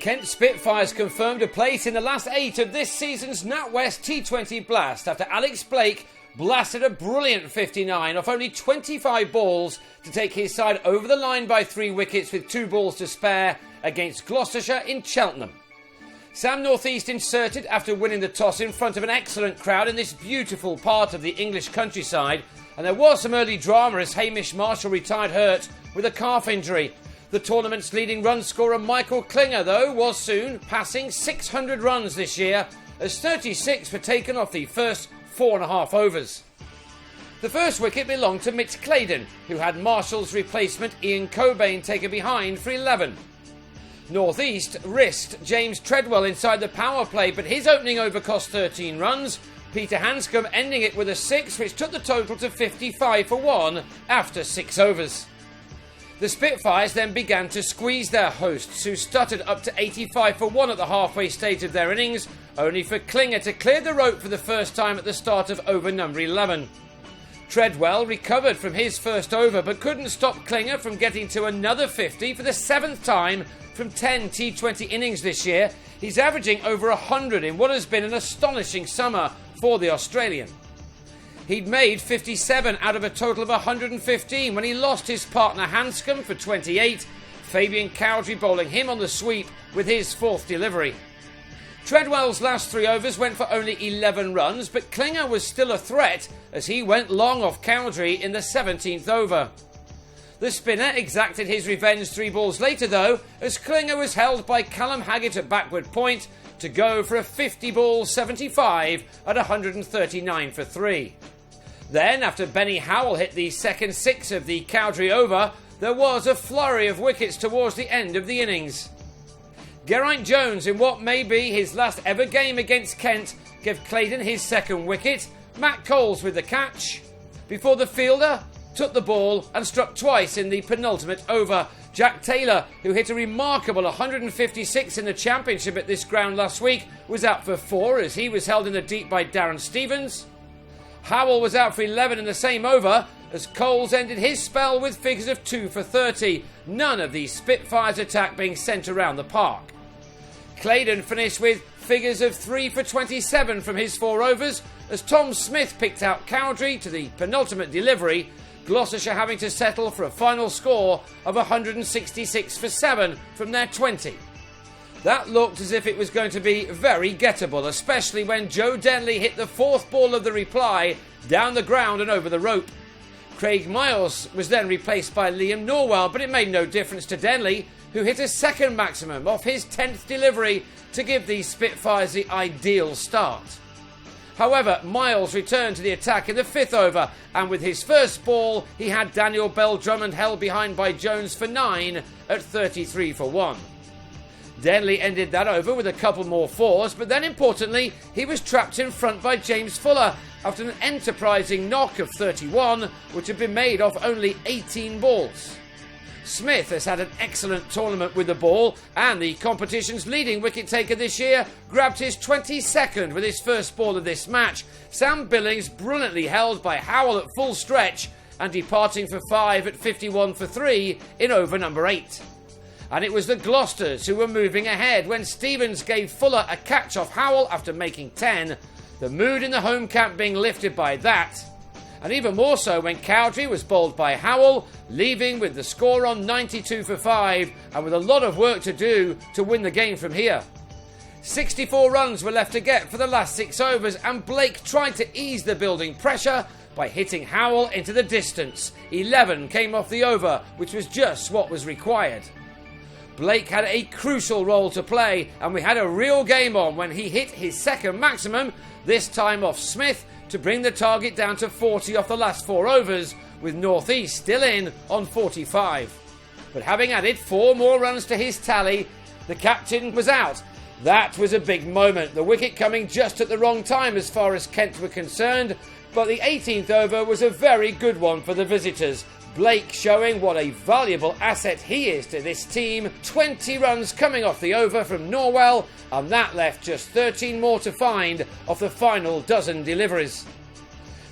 Kent Spitfires confirmed a place in the last 8 of this season's NatWest T20 Blast after Alex Blake blasted a brilliant 59 off only 25 balls to take his side over the line by 3 wickets with 2 balls to spare against Gloucestershire in Cheltenham. Sam Northeast inserted after winning the toss in front of an excellent crowd in this beautiful part of the English countryside, and there was some early drama as Hamish Marshall retired hurt with a calf injury. The tournament's leading run scorer Michael Klinger, though, was soon passing 600 runs this year, as 36 were taken off the first 4.5 overs. The first wicket belonged to Mitch Claydon, who had Marshall's replacement Ian Cobain taken behind for 11. Northeast risked James Treadwell inside the power play, but his opening over cost 13 runs, Peter Hanscom ending it with a 6, which took the total to 55 for 1 after 6 overs. The Spitfires then began to squeeze their hosts, who stuttered up to 85 for 1 at the halfway stage of their innings, only for Klinger to clear the rope for the first time at the start of over number 11. Treadwell recovered from his first over but couldn't stop Klinger from getting to another 50 for the 7th time from 10 T20 innings this year. He's averaging over 100 in what has been an astonishing summer for the Australian. He'd made 57 out of a total of 115 when he lost his partner Hanscom for 28, Fabian Cowdrey bowling him on the sweep with his 4th delivery. Treadwell's last 3 overs went for only 11 runs, but Klinger was still a threat as he went long off Cowdrey in the 17th over. The spinner exacted his revenge 3 balls later though, as Klinger was held by Callum Haggett at backward point to go for a 50-ball 75 at 139 for 3. Then, after Benny Howell hit the second 6 of the Cowdrey over, there was a flurry of wickets towards the end of the innings. Geraint Jones, in what may be his last ever game against Kent, gave Claydon his 2nd wicket, Matt Coles with the catch, before the fielder took the ball and struck twice in the penultimate over. Jack Taylor, who hit a remarkable 156 in the Championship at this ground last week, was out for 4 as he was held in the deep by Darren Stevens. Howell was out for 11 in the same over as Coles ended his spell with figures of 2 for 30, none of the Spitfires attack being sent around the park. Claydon finished with figures of 3 for 27 from his 4 overs as Tom Smith picked out Cowdrey to the penultimate delivery, Gloucestershire having to settle for a final score of 166 for 7 from their 20. That looked as if it was going to be very gettable, especially when Joe Denley hit the 4th ball of the reply down the ground and over the rope. Craig Miles was then replaced by Liam Norwell, but it made no difference to Denley, who hit a 2nd maximum off his 10th delivery to give the Spitfires the ideal start. However, Miles returned to the attack in the 5th over, and with his first ball, he had Daniel Bell-Drummond held behind by Jones for 9 at 33 for 1. Denley ended that over with a couple more 4s, but then importantly, he was trapped in front by James Fuller after an enterprising knock of 31, which had been made off only 18 balls. Smith has had an excellent tournament with the ball, and the competition's leading wicket taker this year grabbed his 22nd with his first ball of this match. Sam Billings brilliantly held by Howell at full stretch and departing for 5 at 51 for 3 in over number 8. And it was the Gloucesters who were moving ahead when Stevens gave Fuller a catch off Howell after making 10, the mood in the home camp being lifted by that, and even more so when Cowdrey was bowled by Howell, leaving with the score on 92 for 5 and with a lot of work to do to win the game from here. 64 runs were left to get for the last 6 overs, and Blake tried to ease the building pressure by hitting Howell into the distance. 11 came off the over, which was just what was required. Blake had a crucial role to play, and we had a real game on when he hit his 2nd maximum, this time off Smith, to bring the target down to 40 off the last 4 overs, with Northeast still in on 45. But having added 4 more runs to his tally, the captain was out. That was a big moment, the wicket coming just at the wrong time as far as Kent were concerned, but the 18th over was a very good one for the visitors. Blake showing what a valuable asset he is to this team. 20 runs coming off the over from Norwell, and that left just 13 more to find off the final dozen deliveries.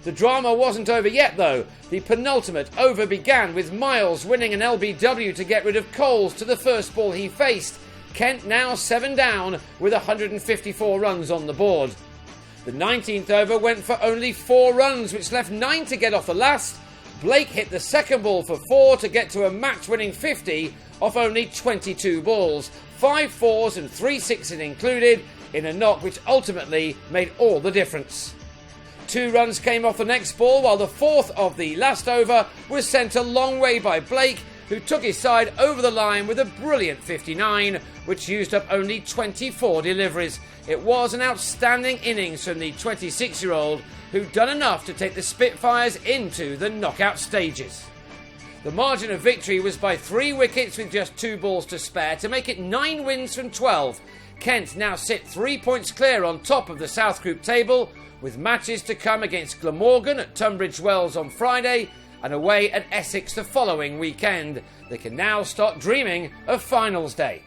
The drama wasn't over yet though. The penultimate over began with Miles winning an LBW to get rid of Coles to the first ball he faced. Kent now 7 down with 154 runs on the board. The 19th over went for only 4 runs, which left 9 to get off the last. Blake hit the second ball for 4 to get to a match-winning 50 off only 22 balls. 5 fours and 3 sixes included in a knock which ultimately made all the difference. 2 runs came off the next ball, while the 4th of the last over was sent a long way by Blake, who took his side over the line with a brilliant 59, which used up only 24 deliveries. It was an outstanding innings from the 26-year-old, who'd done enough to take the Spitfires into the knockout stages. The margin of victory was by 3 wickets with just 2 balls to spare to make it 9 wins from 12. Kent now sit 3 points clear on top of the South Group table, with matches to come against Glamorgan at Tunbridge Wells on Friday and away at Essex the following weekend. They can now start dreaming of finals day.